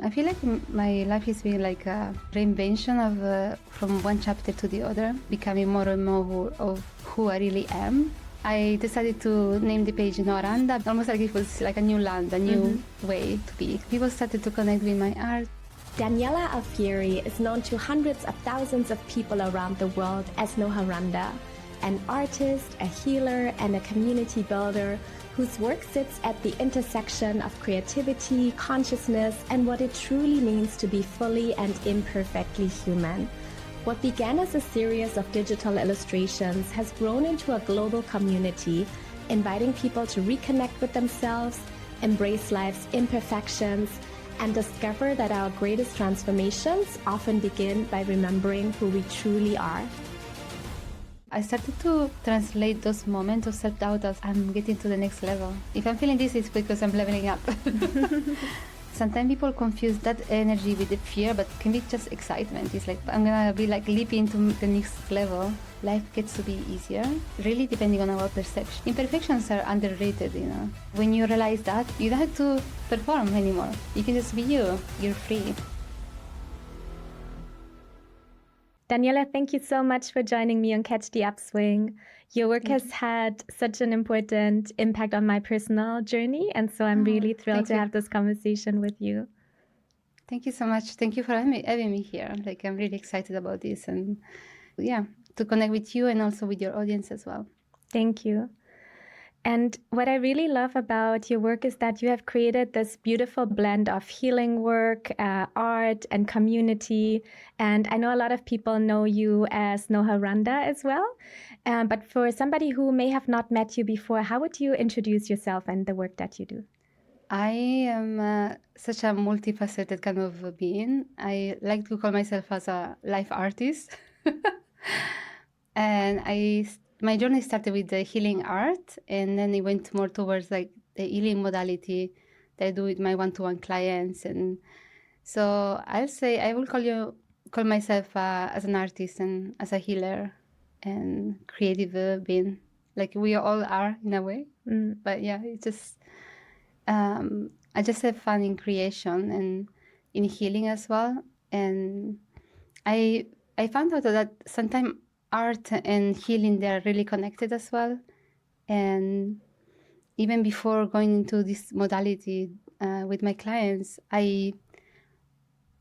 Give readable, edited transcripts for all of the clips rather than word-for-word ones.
I feel like my life has been like a reinvention of from one chapter to the other, becoming more and more of who I really am. I decided to name the page Noharanda, almost like it was like a new land, a new way to be. People started to connect with my art. Daniela Alfieri is known to hundreds of thousands of people around the world as Noharanda, an artist, a healer, and a community builder whose work sits at the intersection of creativity, consciousness, and what it truly means to be fully and imperfectly human. What began as a series of digital illustrations has grown into a global community, inviting people to reconnect with themselves, embrace life's imperfections, and discover that our greatest transformations often begin by remembering who we truly are. I started to translate those moments of self-doubt as I'm getting to the next level. If I'm feeling this, it's because I'm leveling up. Sometimes people confuse that energy with the fear, but it can be just excitement. It's like, I'm gonna be like leaping to the next level. Life gets to be easier, really depending on our perception. Imperfections are underrated, you know. When you realize that, you don't have to perform anymore. You can just be you. You're free. Daniela, thank you so much for joining me on Catch the Upswing. Your work has had such an important impact on my personal journey, and so I'm really thrilled to have this conversation with you. Thank you so much. Thank you for having me here. Like, I'm really excited about this, and yeah, to connect with you and also with your audience as well. Thank you. And what I really love about your work is that you have created this beautiful blend of healing work, art, and community. And I know a lot of people know you as Noharanda as well. But for somebody who may have not met you before, how would you introduce yourself and the work that you do? I am such a multifaceted kind of being. I like to call myself as a life artist. And my journey started with the healing art, and then it went more towards like the healing modality that I do with my one-to-one clients. And so I will call myself as an artist and as a healer and creative being, like we all are in a way. But yeah, it's just I just have fun in creation and in healing as well. And I found out that sometimes art and healing, they're really connected as well. And even before going into this modality with my clients,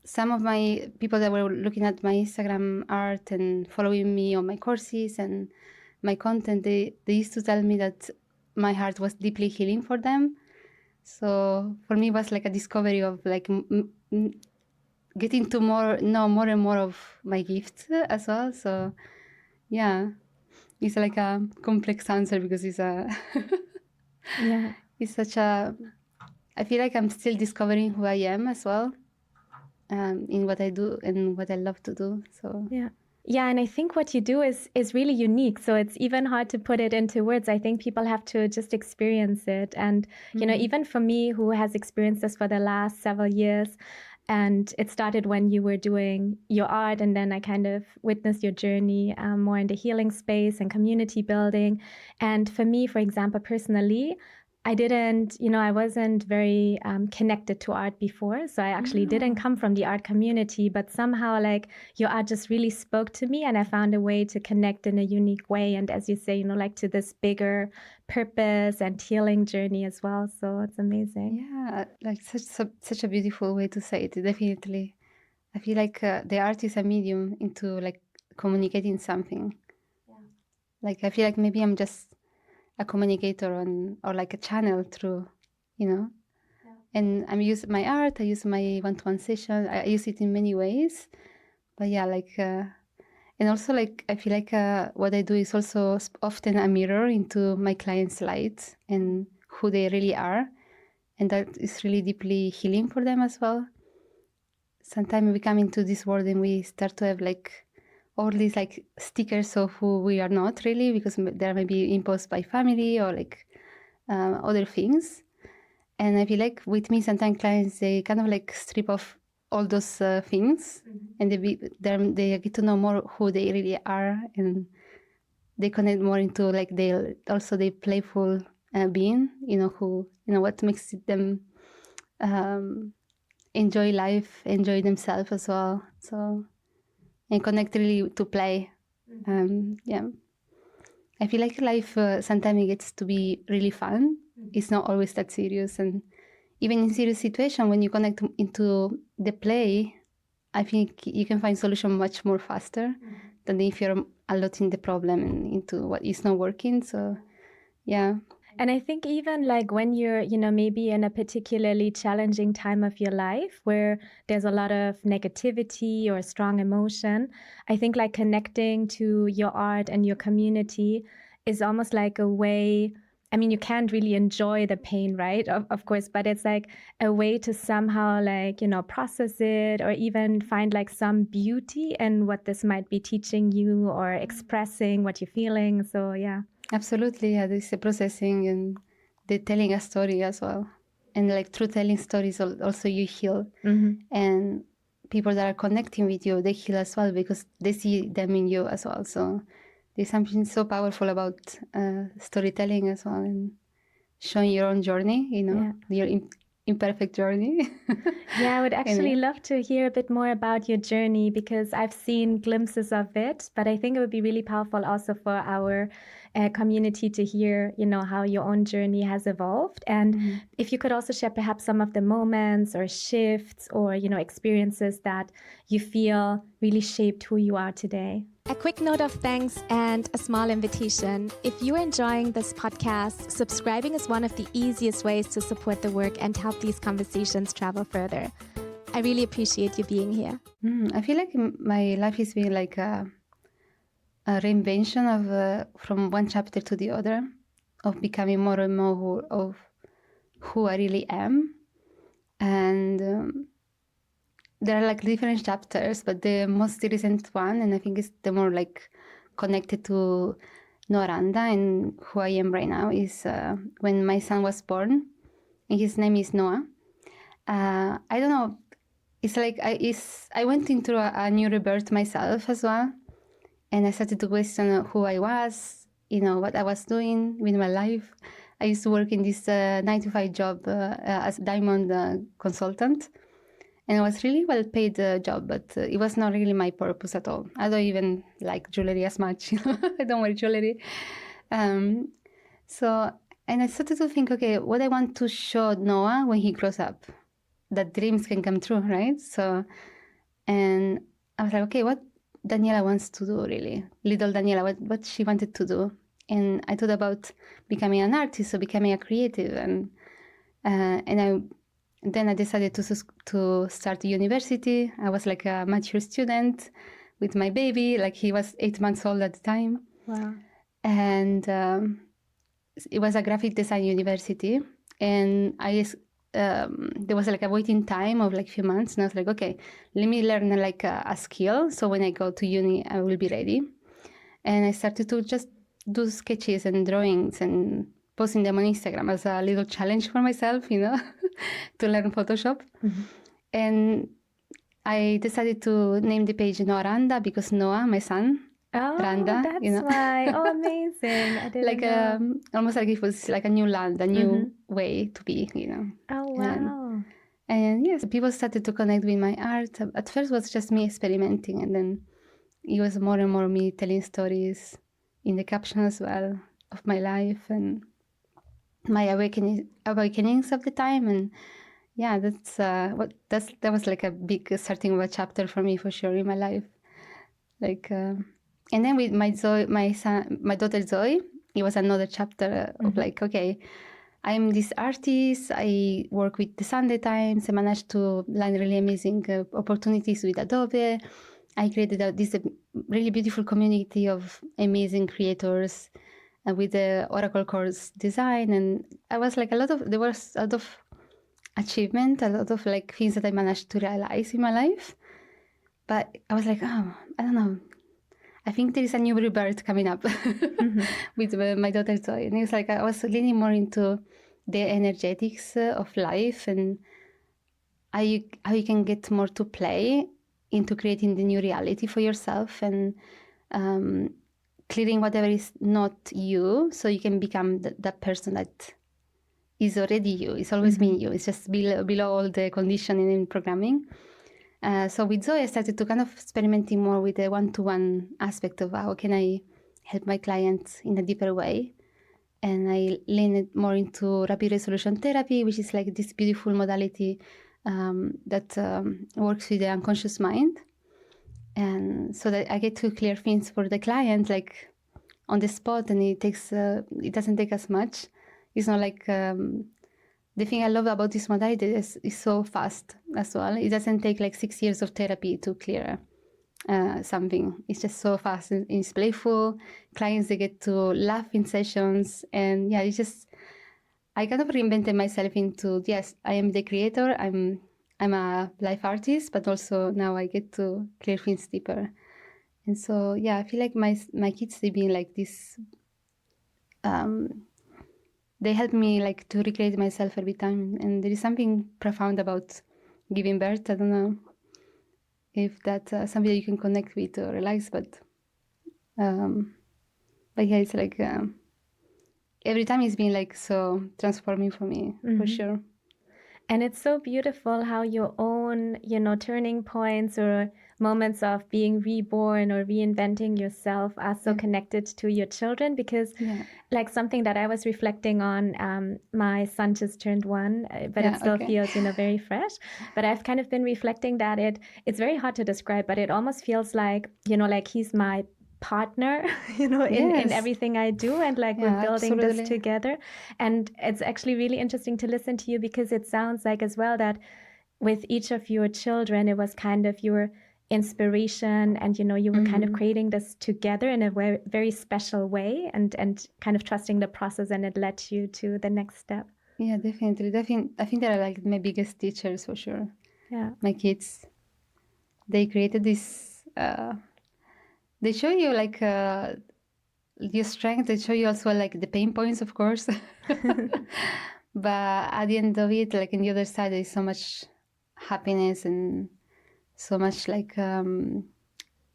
some of my people that were looking at my Instagram art and following me on my courses and my content, they used to tell me that my heart was deeply healing for them. So for me, it was like a discovery of like getting to know more and more of my gifts as well. So yeah, it's like a complex answer because it's it's such a, I feel like I'm still discovering who I am as well, in what I do and what I love to do. So yeah, and I think what you do is really unique. So it's even hard to put it into words. I think people have to just experience it. And, you know, even for me, who has experienced this for the last several years, and it started when you were doing your art, and then I kind of witnessed your journey more in the healing space and community building. And for me, for example, personally, I wasn't very connected to art before. So I actually didn't come from the art community, but somehow like your art just really spoke to me, and I found a way to connect in a unique way. And as you say, you know, like to this bigger purpose and healing journey as well. So it's amazing. Yeah, like such a beautiful way to say it. Definitely. I feel like the art is a medium into like communicating something. Yeah. Like I feel like maybe I'm just a communicator or like a channel through, you know. Yeah. And I use my art, I use my one-to-one session, I use it in many ways. But yeah, like, and also like, I feel like what I do is also often a mirror into my clients' light and who they really are. And that is really deeply healing for them as well. Sometimes we come into this world and we start to have like all these like stickers of who we are not really, because they may be imposed by family or like other things. And I feel like with me, sometimes clients, they kind of like strip off all those things, and they get to know more who they really are, and they connect more into like their playful being, you know, what makes them enjoy life, enjoy themselves as well. So, and connect really to play. Yeah. I feel like life sometimes it gets to be really fun. It's not always that serious. And even in serious situation, when you connect into the play, I think you can find solution much more faster than if you're a lot in the problem and into what is not working. So, yeah. And I think even like when you're, maybe in a particularly challenging time of your life where there's a lot of negativity or strong emotion, I think like connecting to your art and your community is almost like a way. I mean, you can't really enjoy the pain, right? Of course, but it's like a way to somehow like, process it or even find like some beauty in what this might be teaching you or expressing what you're feeling. So, yeah. Absolutely, yeah. There's the processing and the telling a story as well. And like through telling stories, also you heal. And people that are connecting with you, they heal as well because they see them in you as well. So there's something so powerful about storytelling as well and showing your own journey, your imperfect journey. Yeah, I would actually love to hear a bit more about your journey because I've seen glimpses of it, but I think it would be really powerful also for our community to hear, how your own journey has evolved. And if you could also share perhaps some of the moments or shifts or, experiences that you feel really shaped who you are today. A quick note of thanks and a small invitation. If you're enjoying this podcast, subscribing is one of the easiest ways to support the work and help these conversations travel further. I really appreciate you being here. I feel like my life has been like a reinvention of from one chapter to the other, of becoming more and more of who I really am. And there are like different chapters, but the most recent one, and I think it's the more like connected to Noharanda and who I am right now, is when my son was born, and his name is Noah. I don't know. It's like I went into a new rebirth myself as well, and I started to question who I was, what I was doing with my life. I used to work in this 9-to-5 job as a diamond consultant. And it was really well-paid job, but it was not really my purpose at all. I don't even like jewelry as much. I don't wear jewelry. And I started to think, okay, what I want to show Noah when he grows up, that dreams can come true, right? So, and I was like, okay, what Daniela wants to do, really? Little Daniela, what she wanted to do. And I thought about becoming an artist or becoming a creative. And then I decided to start university. I was like a mature student with my baby. Like he was 8 months old at the time. Wow. And it was a graphic design university. And there was like a waiting time of like a few months. And I was like, okay, let me learn like a skill. So when I go to uni, I will be ready. And I started to just do sketches and drawings and posting them on Instagram as a little challenge for myself, to learn Photoshop. And I decided to name the page Noharanda because Noah, my son, Randa, that's why. Oh, amazing. I didn't like know. almost like it was like a new land, a new way to be, Oh, wow. And yes, people started to connect with my art. At first it was just me experimenting, and then it was more and more me telling stories in the caption as well of my life and my awakenings of the time. And yeah, that was like a big starting of a chapter for me, for sure, in my life. Like, and then with my daughter Zoe, it was another chapter of like, okay, I'm this artist. I work with the Sunday Times. I managed to land really amazing opportunities with Adobe. I created this really beautiful community of amazing creators with the Oracle course design. And I was like there was a lot of achievement, a lot of like things that I managed to realize in my life. But I was like, oh, I don't know. I think there is a new rebirth coming up with my daughter Zoe. And it's like I was leaning more into the energetics of life and how you can get more to play into creating the new reality for yourself and clearing whatever is not you, so you can become that person that is already you. It's always been you. It's just below all the conditioning and programming. So with Zoe, I started to kind of experimenting more with the one-to-one aspect of how can I help my clients in a deeper way. And I leaned more into rapid resolution therapy, which is like this beautiful modality that works with the unconscious mind. And so that I get to clear things for the client, like on the spot, and it doesn't take as much. It's not like the thing I love about this modality is so fast as well. It doesn't take like 6 years of therapy to clear something. It's just so fast and it's playful. Clients, they get to laugh in sessions. And yeah, it's just, I kind of reinvented myself into, yes, I am the creator. I'm a life artist, but also now I get to clear things deeper. And so, yeah, I feel like my kids, they've been like this, they help me like to recreate myself every time. And there is something profound about giving birth. I don't know if that's something that you can connect with or relax, but yeah, it's like every time it's been like so transforming for me, for sure. And it's so beautiful how your own, turning points or moments of being reborn or reinventing yourself are so connected to your children, because like something that I was reflecting on, my son just turned 1, but it still feels, very fresh. But I've kind of been reflecting that it's very hard to describe, but it almost feels like, like he's my partner, in everything I do, and like we're building this together. And it's actually really interesting to listen to you, because it sounds like as well that with each of your children, it was kind of your inspiration, and you were kind of creating this together in a very, very special way, and kind of trusting the process, and it led you to the next step. Yeah, definitely. I think they're like my biggest teachers for sure. Yeah, my kids, they created this they show you like your strength. They show you also like the pain points, of course. But at the end of it, like in the other side, there is so much happiness and so much like there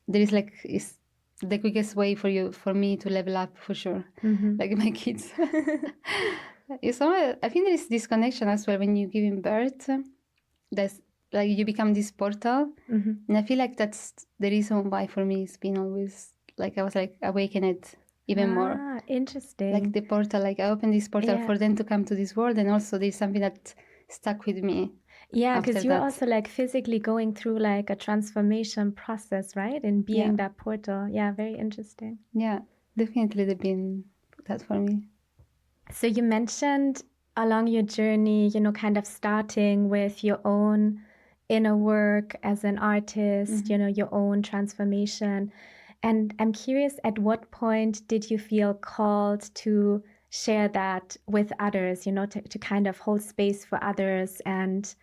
is like it's the quickest way for me to level up for sure. Like my kids. I think there is this connection as well when you give in birth. That's like you become this portal, and I feel like that's the reason why for me it's been always like I was like awakened even more. Interesting. Like the portal, like I opened this portal for them to come to this world, and also there's something that stuck with me. Yeah, because you're also like physically going through like a transformation process, right? In being that portal. Yeah, very interesting. Yeah, definitely they've been that for me. So you mentioned along your journey, kind of starting with your own inner work as an artist, your own transformation. And I'm curious, at what point did you feel called to share that with others, to kind of hold space for others and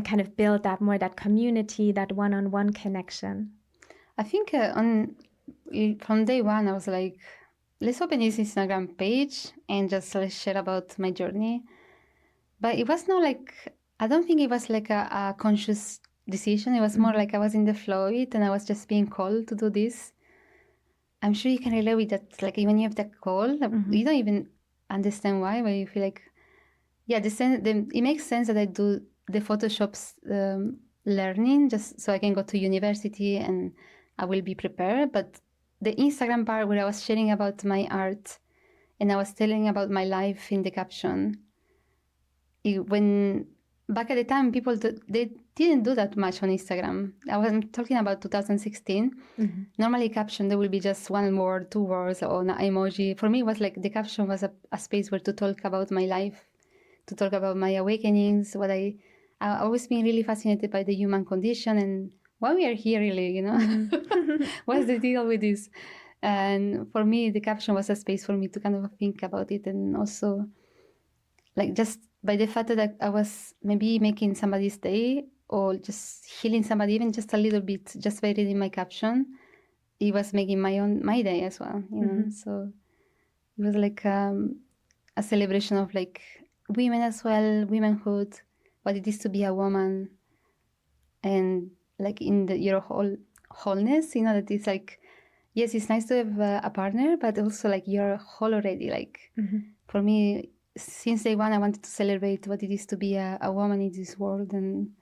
kind of build that community, that one-on-one connection? I think from day one, I was like, let's open this Instagram page and just let's share about my journey. But it was not like, I don't think it was like a conscious decision. It was more like I was in the flow of it and I was just being called to do this. I'm sure you can relate with that. Like when you have that call, you don't even understand why, but you feel like, yeah, it makes sense that I do the Photoshop's learning just so I can go to university and I will be prepared. But the Instagram part where I was sharing about my art and I was telling about my life in the caption, when back at the time people they didn't do that much on Instagram. I was talking about 2016. Normally caption there will be just one word, 2 words, or an emoji. For me it was like the caption was a space where to talk about my life, to talk about my awakenings, what I've always been really fascinated by the human condition and why we are here really, What's the deal with this? And for me, the caption was a space for me to kind of think about it, and also like just by the fact that I was maybe making somebody's day or just healing somebody even just a little bit just by reading my caption, it was making my day as well, So it was like a celebration of like women as well, womanhood, what it is to be a woman, and like in your wholeness, that it's like, yes, it's nice to have a partner, but also like you're whole already. Like for me, since day one, I wanted to celebrate what it is to be a woman in this world, and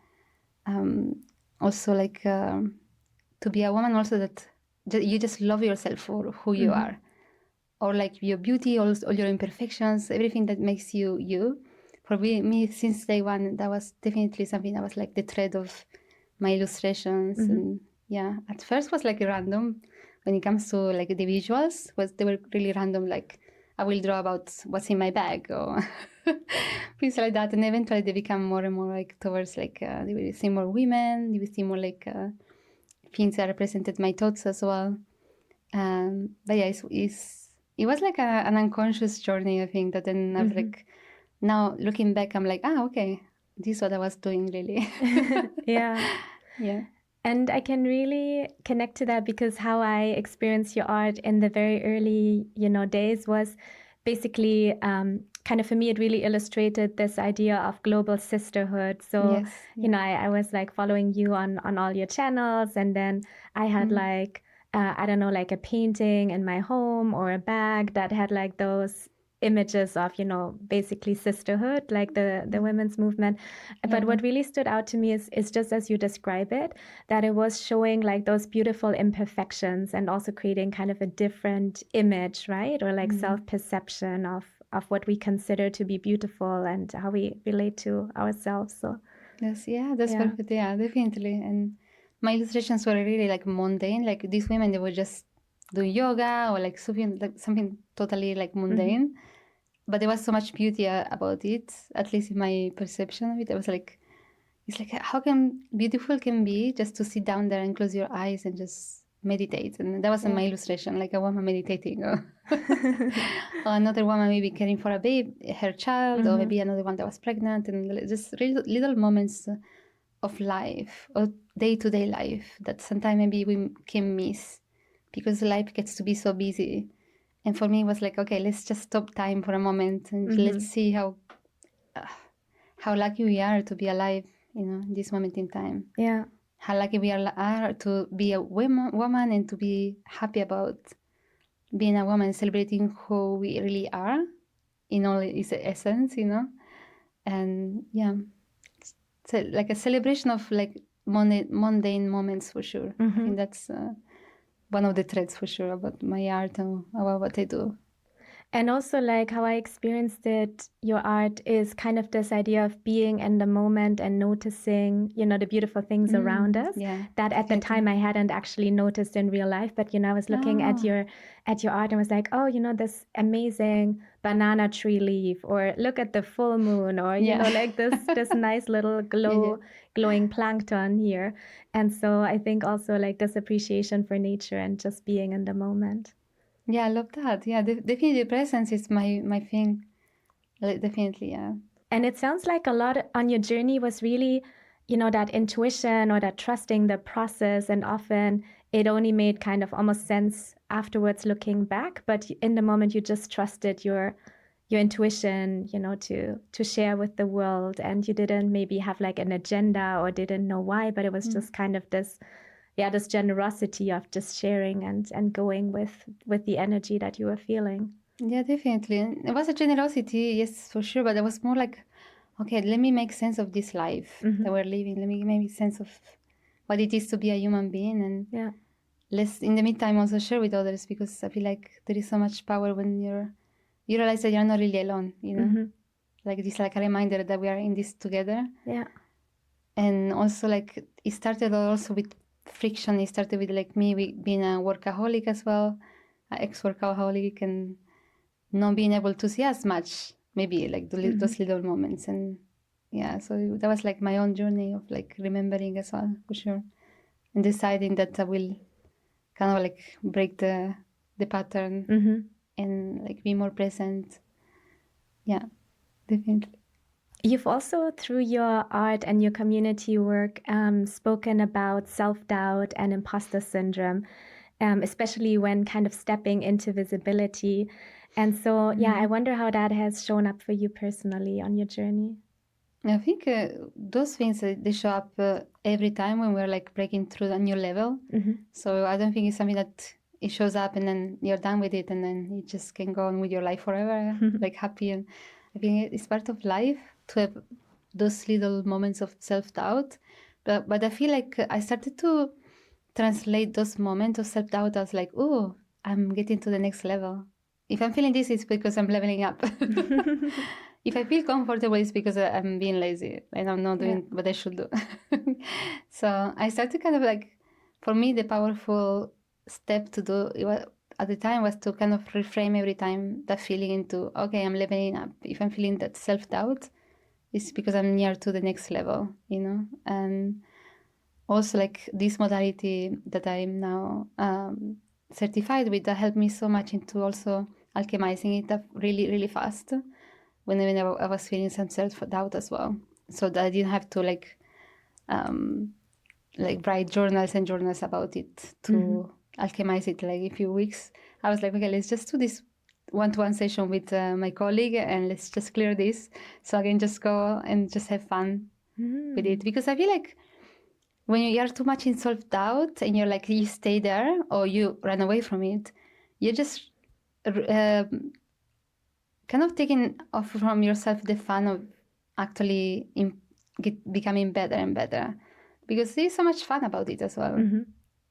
also like to be a woman also that you just love yourself for who you are, or like your beauty, all your imperfections, everything that makes you you. For me, since day one, that was definitely something that was like the thread of my illustrations. And yeah, at first was like random when it comes to like the visuals, they were really random, like I will draw about what's in my bag or things like that, and eventually they become more and more like towards like they will see more women, you will see more like things that represented my thoughts as well. But yeah, it was like an unconscious journey, I think, that then I was like, now looking back, I'm like, okay, this is what I was doing really. Yeah. Yeah. And I can really connect to that because how I experienced your art in the very early, days was basically kind of, for me, it really illustrated this idea of global sisterhood. So, Yes, yeah. I was like following you on all your channels, and then I had like, I don't know, like a painting in my home or a bag that had like those images of, basically sisterhood, like the women's movement. But what really stood out to me is just as you describe it, that it was showing like those beautiful imperfections and also creating kind of a different image, right? Or like self-perception of what we consider to be beautiful and how we relate to ourselves. So that's perfect. Yeah, definitely. And my illustrations were really like mundane. Like these women, they were just doing yoga or like something totally like mundane. But there was so much beauty about it, at least in my perception of it. I was like, it's like how can beautiful can be just to sit down there and close your eyes and just meditate. And that was in my illustration, like a woman meditating, or another woman maybe caring for a baby, her child, or maybe another one that was pregnant, and just little moments of life or day-to-day life that sometimes maybe we can miss because life gets to be so busy. And for me, it was like, okay, let's just stop time for a moment and let's see how lucky we are to be alive, in this moment in time. Yeah. How lucky we are to be a woman and to be happy about being a woman, celebrating who we really are in all its essence, And yeah, it's like a celebration of like mundane moments for sure. I think that's one of the threads for sure about my art and about what I do. And also, like how I experienced it, your art is kind of this idea of being in the moment and noticing, the beautiful things around us that at the time I hadn't actually noticed in real life. But, I was looking at your art and was like, oh, this amazing banana tree leaf, or look at the full moon, or, like this nice little glowing plankton here. And so I think also like this appreciation for nature and just being in the moment. Yeah, I love that. Yeah, definitely presence is my thing. Definitely, yeah. And it sounds like a lot on your journey was really, that intuition or that trusting the process. And often it only made kind of almost sense afterwards looking back. But in the moment, you just trusted your intuition, to share with the world. And you didn't maybe have like an agenda or didn't know why, but it was just kind of this generosity of just sharing and going with the energy that you were feeling. Yeah, definitely. It was a generosity, yes, for sure. But it was more like, okay, let me make sense of this life that we're living. Let me make sense of what it is to be a human being. And let's, in the meantime, also share with others, because I feel like there is so much power when you realize that you're not really alone, Like this, like a reminder that we are in this together. Yeah. And also, like, it started also with friction. It started with like me being a workaholic as well, an ex-workaholic, and not being able to see as much, maybe like those little moments. And yeah, so that was like my own journey of like remembering as well, for sure, and deciding that I will kind of like break the pattern and like be more present. Yeah, definitely. You've also, through your art and your community work, spoken about self-doubt and imposter syndrome, especially when kind of stepping into visibility. And so, I wonder how that has shown up for you personally on your journey. I think those things, they show up every time when we're like breaking through a new level. So I don't think it's something that it shows up and then you're done with it and then you just can go on with your life forever, like happy. And I think it's part of life to have those little moments of self-doubt. But I feel like I started to translate those moments of self-doubt as like, oh, I'm getting to the next level. If I'm feeling this, it's because I'm leveling up. If I feel comfortable, it's because I'm being lazy and I'm not doing what I should do. So I started kind of like, for me, the powerful step to do at the time was to kind of reframe every time that feeling into, okay, I'm leveling up. If I'm feeling that self-doubt, it's because I'm near to the next level, you know? And also like this modality that I'm now certified with, that helped me so much into also alchemizing it up really, really fast when I was feeling some self-doubt as well. So that I didn't have to like write journals and journals about it to alchemize it like a few weeks. I was like, okay, let's just do this one-to-one session with my colleague and let's just clear this so I can just go and just have fun with it. Because I feel like when you are too much in self-doubt and you're like, you stay there or you run away from it, you're just kind of taking off from yourself the fun of actually becoming better and better, because there's so much fun about it as well.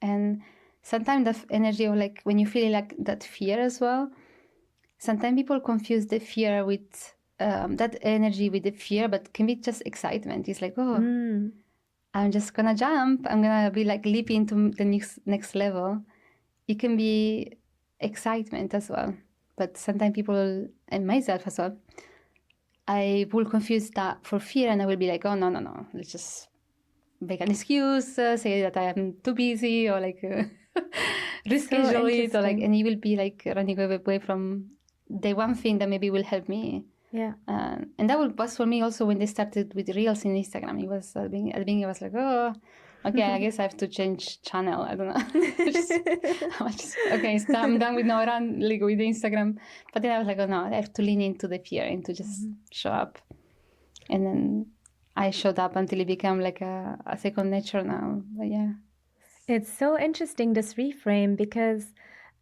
And sometimes the energy of like when you feel like that fear as well, sometimes people confuse the fear with that energy with the fear, but can be just excitement. It's like, oh, I'm just gonna jump, I'm gonna be like leaping to the next level. It can be excitement as well. But sometimes people, and myself as well, I will confuse that for fear, and I will be like, oh, no, let's just make an excuse, say that I am too busy, or like reschedule it, or like, and you will be like running away from the one thing that maybe will help me. Yeah. And that was for me also when they started with Reels in Instagram. It was at the beginning, I was like, oh, okay, I guess I have to change channel. I don't know. Okay, so I'm done with Noharanda, like with Instagram. But then I was like, oh no, I have to lean into the fear and to just show up. And then I showed up until it became like a second nature now. But yeah. It's so interesting, this reframe, because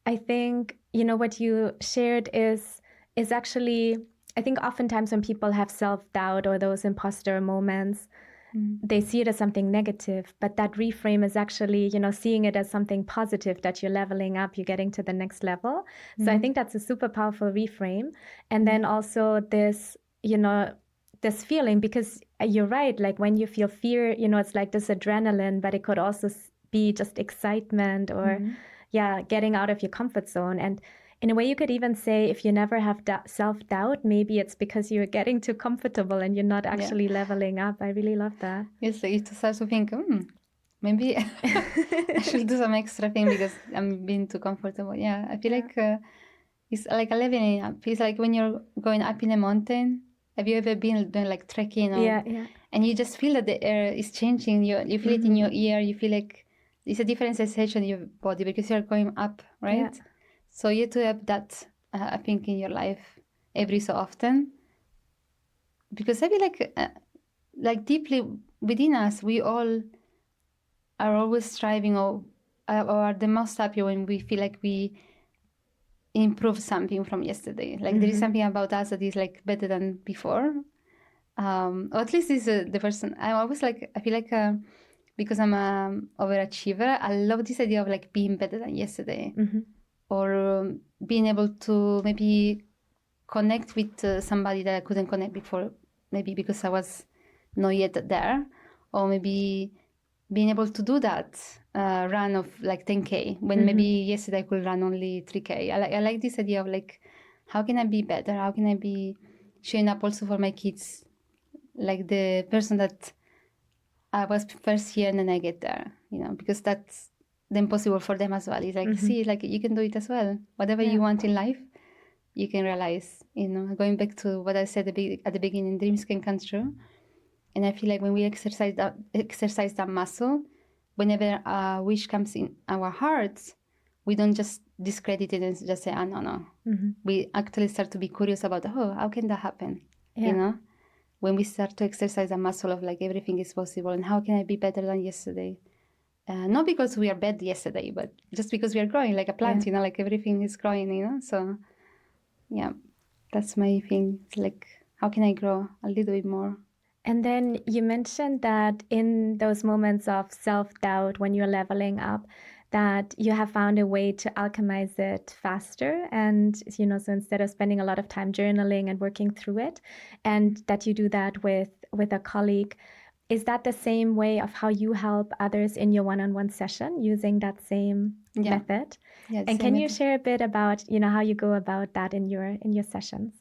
I think, you know, what you shared is actually, I think oftentimes when people have self-doubt or those imposter moments, they see it as something negative, but that reframe is actually, you know, seeing it as something positive, that you're leveling up, you're getting to the next level. So I think that's a super powerful reframe. And then also this, you know, this feeling, because you're right, like when you feel fear, you know, it's like this adrenaline, but it could also be just excitement or getting out of your comfort zone. And in a way, you could even say if you never have self-doubt, maybe it's because you're getting too comfortable and you're not actually leveling up. I really love that. Yes, it starts to think, maybe I should do some extra thing because I'm being too comfortable. Yeah, I feel like it's like a leveling up. It's like when you're going up in a mountain. Have you ever been doing like trekking? And you just feel that the air is changing. You feel it in your ear. You feel like it's a different sensation in your body because you're going up, right? So you have to have that, I think, in your life every so often. Because I feel like deeply within us, we all are always striving or are the most happy when we feel like we improve something from yesterday. Like there is something about us that is like better than before. Or at least this is the person. I always like, I feel like because I'm an overachiever, I love this idea of like being better than yesterday. Or being able to maybe connect with somebody that I couldn't connect before, maybe because I was not yet there. Or maybe being able to do that run of like 10K when maybe yesterday I could run only 3K. I like this idea of like, how can I be better? How can I be showing up also for my kids? Like the person that I was first here and then I get there, you know, because that's then possible for them as well. It's like, see, like you can do it as well. Whatever you want in life, you can realize, you know, going back to what I said at the beginning, dreams can come true. And I feel like when we exercise that muscle, whenever a wish comes in our hearts, we don't just discredit it and just say, no. We actually start to be curious about, how can that happen? You know, when we start to exercise a muscle of like everything is possible and how can I be better than yesterday? Not because we are bad yesterday, but just because we are growing like a plant, you know, like everything is growing, you know. So, yeah, that's my thing. It's like how can I grow a little bit more? And then you mentioned that in those moments of self-doubt when you're leveling up, that you have found a way to alchemize it faster. And, so instead of spending a lot of time journaling and working through it, and that you do that with a colleague, is that the same way of how you help others in your one-on-one session using that same method? Yeah, and can you share a bit about, how you go about that in your sessions?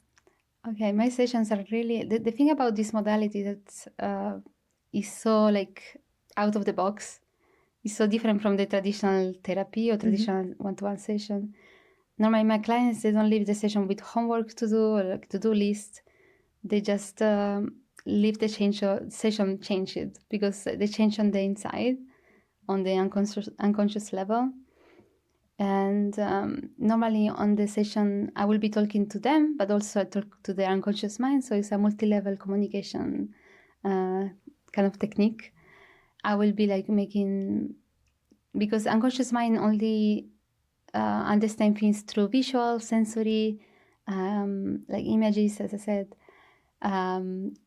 Okay, my sessions are really the thing about this modality that is so like out of the box. It's so different from the traditional therapy or traditional one-to-one session. Normally, my clients, they don't leave the session with homework to do or like to-do list. They just leave the session changed because they change on the inside, on the unconscious level. And normally on the session, I will be talking to them, but also I talk to their unconscious mind. So it's a multi-level communication kind of technique. I will be like making, because unconscious mind only understand things through visual, sensory, like images, as I said.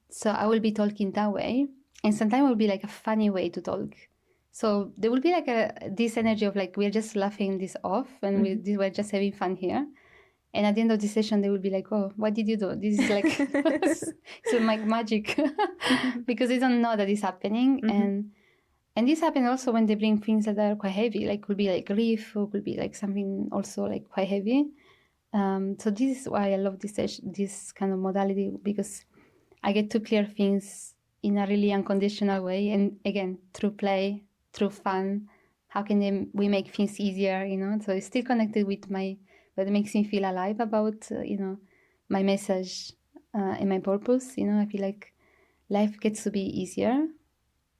So I will be talking that way. And sometimes it will be like a funny way to talk. So there will be like this energy of like, we're just laughing this off and we're just having fun here. And at the end of the session, they will be like, oh, what did you do? This is like, so like magic because they don't know that it's happening. And this happens also when they bring things that are quite heavy, like could be like grief or could be like something also like quite heavy. So this is why I love this kind of modality, because I get to clear things in a really unconditional way. And again, through play, through fun, how can we make things easier, So it's still connected with what makes me feel alive about, my message and my purpose. I feel like life gets to be easier.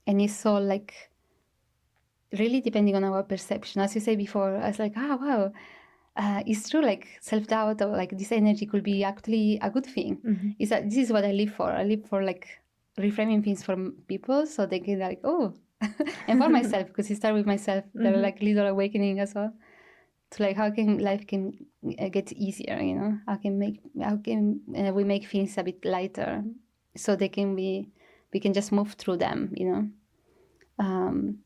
And it's all like really depending on our perception. As you said before, I was like, wow, it's true, like self-doubt or like this energy could be actually a good thing. Is that this is what I live for. I live for like reframing things for people so they get like, oh, and for myself, because it started with myself. There are like little awakening as well to like how can life can get easier, how can we make things a bit lighter so we can just move through them, and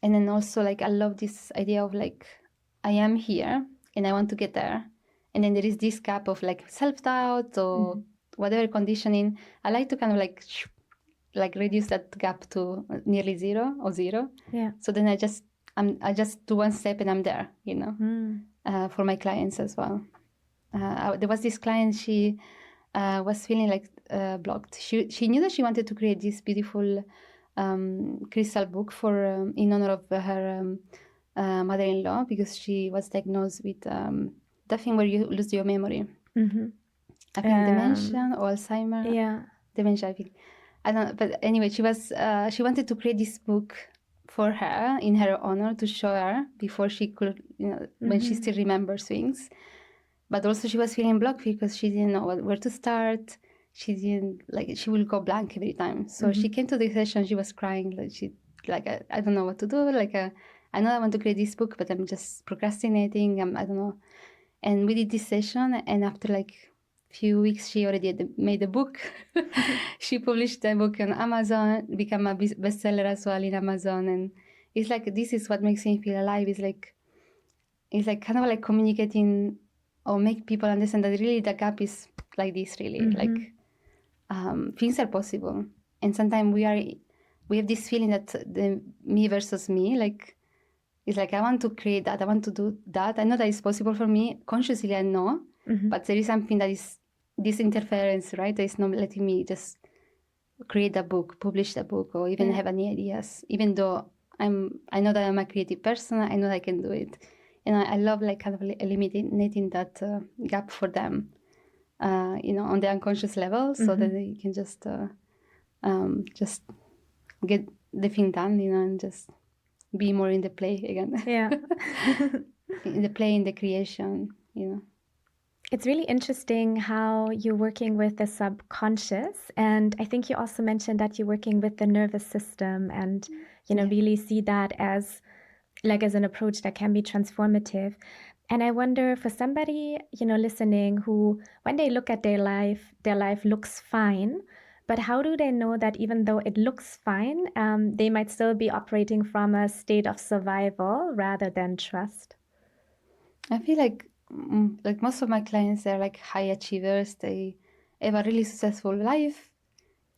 then also like I love this idea of like I am here and I want to get there, and then there is this gap of like self-doubt or whatever conditioning. I like to kind of like reduce that gap to nearly zero or zero. Yeah. So then I just do one step and I'm there, for my clients as well. There was this client, she was feeling like blocked. She knew that she wanted to create this beautiful crystal book for in honor of her mother-in-law, because she was diagnosed with that thing where you lose your memory. I think dementia or Alzheimer. Yeah, dementia. I think I don't know, but anyway, she wanted to create this book for her in her honor to show her before she could, when she still remembers things. But also she was feeling blocked because she didn't know where to start. She didn't she will go blank every time. So she came to the session, she was crying, I don't know what to do. I know I want to create this book, but I'm just procrastinating. I don't know. And we did this session, and after few weeks, she already made a book. She published the book on Amazon, became a bestseller as well in Amazon. And it's like, this is what makes me feel alive. It's like kind of like communicating or make people understand that really the gap is like this, really. Things are possible. And sometimes we have this feeling that the me versus me, it's like I want to create that, I want to do that. I know that it's possible for me. Consciously, I know. But there is something that is this interference, right? That is not letting me just create a book, publish a book, or even have any ideas. Even though I know that I'm a creative person, I know I can do it. And I love kind of eliminating that gap for them, on the unconscious level, so that they can just get the thing done, and just be more in the play again. Yeah. In the play, in the creation, It's really interesting how you're working with the subconscious. And I think you also mentioned that you're working with the nervous system and, really see that as an approach that can be transformative. And I wonder for somebody, listening who, when they look at their life looks fine, but how do they know that even though it looks fine, they might still be operating from a state of survival rather than trust? I feel like most of my clients, they're like high achievers. They have a really successful life.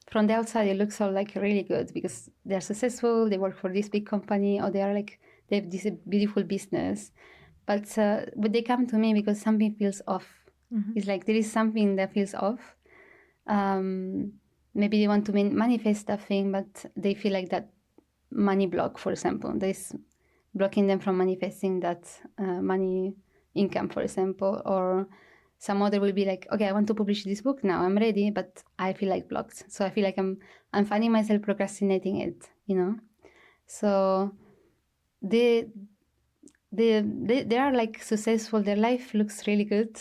From the outside, it looks all like really good because they're successful. They work for this big company, or they have this beautiful business. But when they come to me because something feels off, it's like there is something that feels off. Maybe they want to manifest that thing, but they feel like that money block, for example, there's blocking them from manifesting that money income, for example, or some other will be like, okay, I want to publish this book now, I'm ready, but I feel like blocked. So I feel like I'm finding myself procrastinating it, So they are like successful, their life looks really good,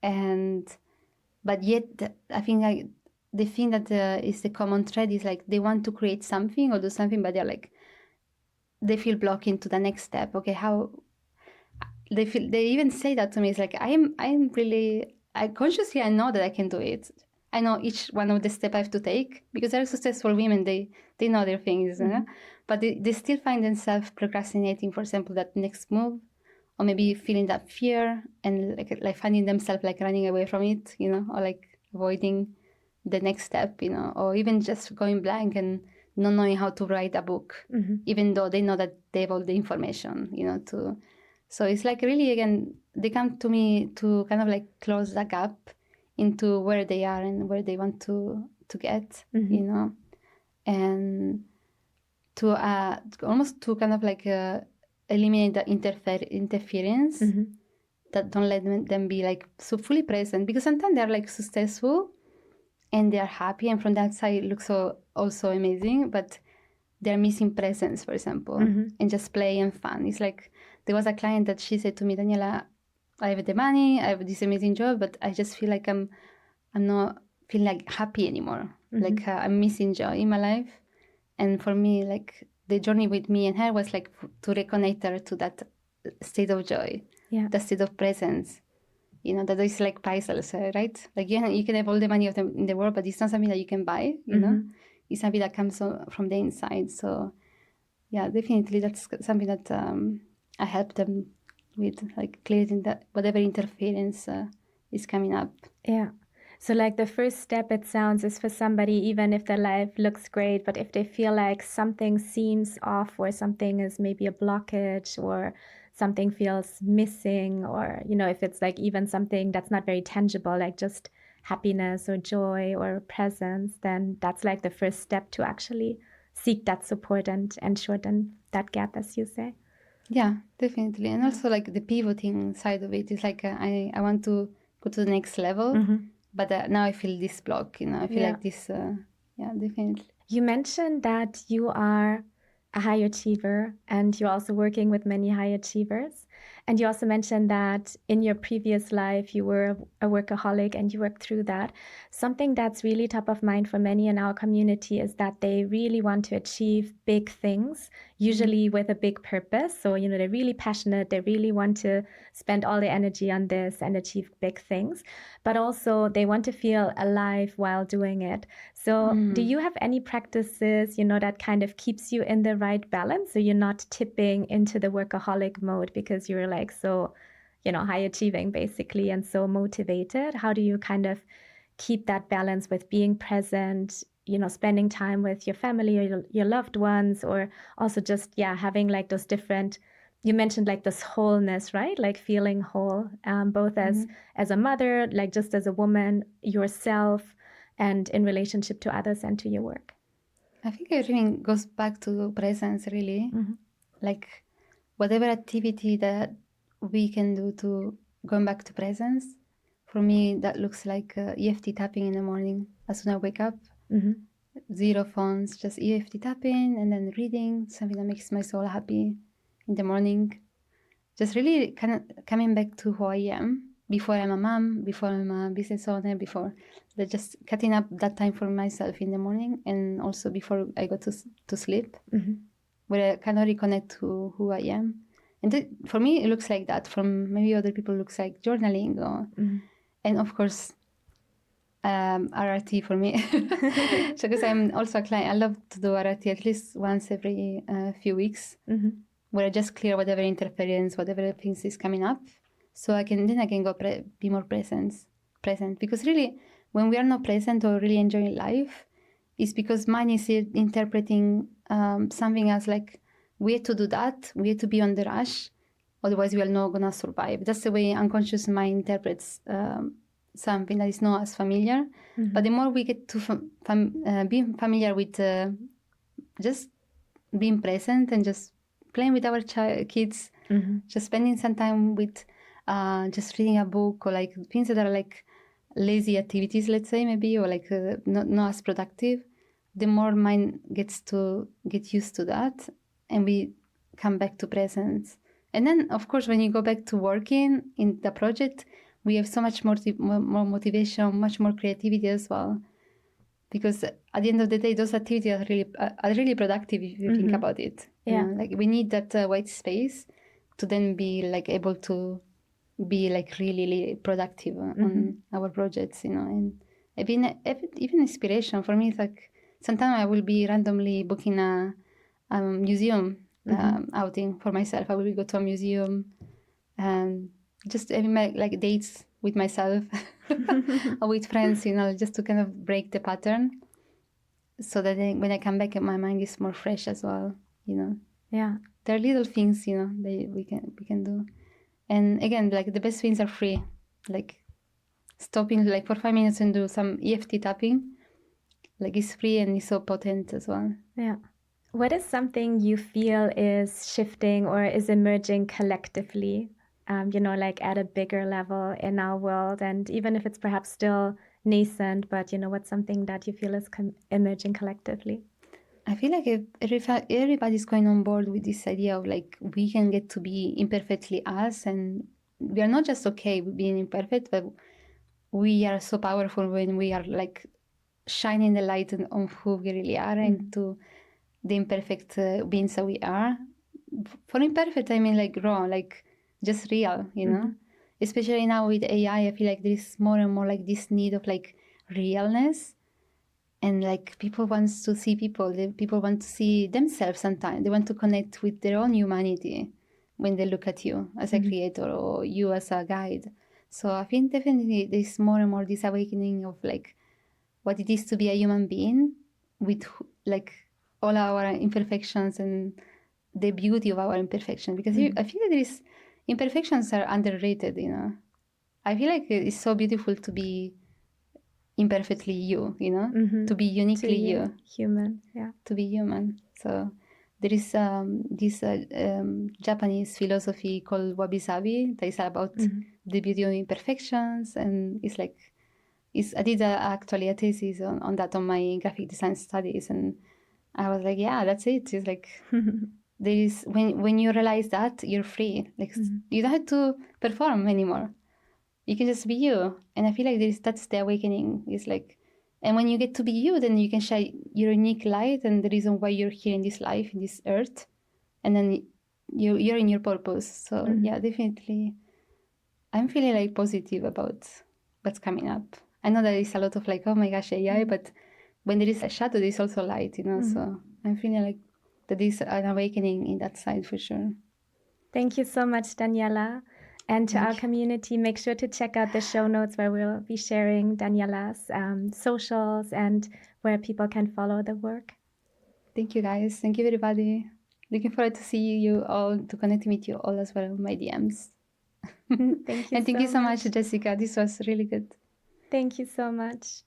but yet I think the thing that is the common thread is like they want to create something or do something, but they feel blocked into the next step. Okay, how they even say that to me. It's like I consciously I know that I can do it. I know each one of the steps I have to take because they're successful women. They know their things, but they still find themselves procrastinating. For example, that next move, or maybe feeling that fear and like finding themselves like running away from it, or like avoiding the next step, or even just going blank and not knowing how to write a book, even though they know that they have all the information, so it's like really, again, they come to me to kind of like close the gap into where they are and where they want to get, and to almost to kind of like eliminate the interference that don't let them be like so fully present, because sometimes they're like successful and they're happy and from that side it looks also amazing, but they're missing presence, for example, and just play and fun. It's like there was a client that she said to me, Daniela, I have the money, I have this amazing job, but I just feel like I'm not feeling like happy anymore. Like I'm missing joy in my life. And for me, like the journey with me and her was like to reconnect her to that state of joy, the state of presence. That is like priceless, right? Like you can have all the money in the world, but it's not something that you can buy, It's something that comes from the inside. So yeah, definitely that's something that I help them with, like clearing that whatever interference is coming up. Yeah. So like the first step, it sounds, is for somebody, even if their life looks great, but if they feel like something seems off or something is maybe a blockage or something feels missing, or, if it's like even something that's not very tangible, like just happiness or joy or presence, then that's like the first step to actually seek that support and shorten that gap, as you say. Yeah, definitely. And also like the pivoting side of it is like I want to go to the next level, but now I feel this block, I feel like this, yeah, definitely. You mentioned that you are a high achiever and you're also working with many high achievers. And you also mentioned that in your previous life, you were a workaholic and you worked through that. Something that's really top of mind for many in our community is that they really want to achieve big things, usually with a big purpose. So, they're really passionate. They really want to spend all their energy on this and achieve big things, but also they want to feel alive while doing it. So do you have any practices, that kind of keeps you in the right balance, so you're not tipping into the workaholic mode because you're like so, high achieving basically and so motivated? How do you kind of keep that balance with being present, spending time with your family or your loved ones, or also just, having like those different, you mentioned like this wholeness, right? Like feeling whole, both as a mother, like just as a woman, yourself, and in relationship to others and to your work? I think everything goes back to presence, really. Like whatever activity that we can do to going back to presence. For me, that looks like EFT tapping in the morning. As soon as I wake up, zero phones, just EFT tapping and then reading, something that makes my soul happy in the morning. Just really kind of coming back to who I am before I'm a mom, before I'm a business owner, before just cutting up that time for myself in the morning and also before I go to sleep, where I kind of reconnect to who I am. And for me, it looks like that. From maybe other people, it looks like journaling. And of course, RRT for me. So because I'm also a client, I love to do RRT at least once every few weeks, where I just clear whatever interference, whatever things is coming up, so I can go be more present. Because really, when we are not present or really enjoying life, it's because mind is interpreting something as like, we have to do that, we have to be on the rush, otherwise we are not gonna survive. That's the way unconscious mind interprets something that is not as familiar. But the more we get to be familiar with just being present and just playing with our kids, just spending some time with just reading a book, or like things that are like lazy activities, let's say, maybe, or like not as productive, the more mind gets to get used to that, and we come back to presence. And then, of course, when you go back to working in the project, we have so much more motivation, much more creativity as well. Because at the end of the day, those activities are really productive if you think about it. Yeah. Like we need that white space to then be like able to be like really productive on our projects, And even inspiration for me is like, sometimes I will be randomly booking a museum outing for myself. I will go to a museum and just having like dates with myself or with friends, just to kind of break the pattern, so that when I come back, my mind is more fresh as well. Yeah, there are little things that we can do. And again, like the best things are free. Like stopping like for 5 minutes and do some EFT tapping, like it's free and it's so potent as well. Yeah. What is something you feel is shifting or is emerging collectively, like at a bigger level in our world? And even if it's perhaps still nascent, but, what's something that you feel is emerging collectively? I feel like everybody's going on board with this idea of like, we can get to be imperfectly us, and we are not just okay with being imperfect, but we are so powerful when we are like shining the light on who we really are and to the imperfect beings that we are. For imperfect, I mean like raw, like just real, Especially now with AI, I feel like there's more and more like this need of like realness. And like people want to see people want to see themselves sometimes. They want to connect with their own humanity when they look at you as a creator or you as a guide. So I think definitely there's more and more this awakening of like what it is to be a human being with like all our imperfections and the beauty of our imperfection. Because I feel that imperfections are underrated, I feel like it's so beautiful to be imperfectly you, to be uniquely you. Human, yeah. To be human. So there is this Japanese philosophy called wabi-sabi that is about the beauty of imperfections, and it's like, I did actually a thesis on that on my graphic design studies, and I was like, yeah, that's it. It's like there is when you realize that, you're free. Like you don't have to perform anymore. You can just be you. And I feel like that's the awakening. It's like, and when you get to be you, then you can shine your unique light and the reason why you're here in this life, in this earth. And then you're in your purpose. So yeah, definitely. I'm feeling like positive about what's coming up. I know there is a lot of like, oh my gosh, AI, but when there is a shadow, there is also light, So I'm feeling like that is an awakening in that side for sure. Thank you so much, Daniela. And to our community, make sure to check out the show notes where we'll be sharing Daniela's socials and where people can follow the work. Thank you, guys. Thank you, everybody. Looking forward to see you all, to connect with you all as well on my DMs. Thank you and thank you so much, Jessica. This was really good. Thank you so much.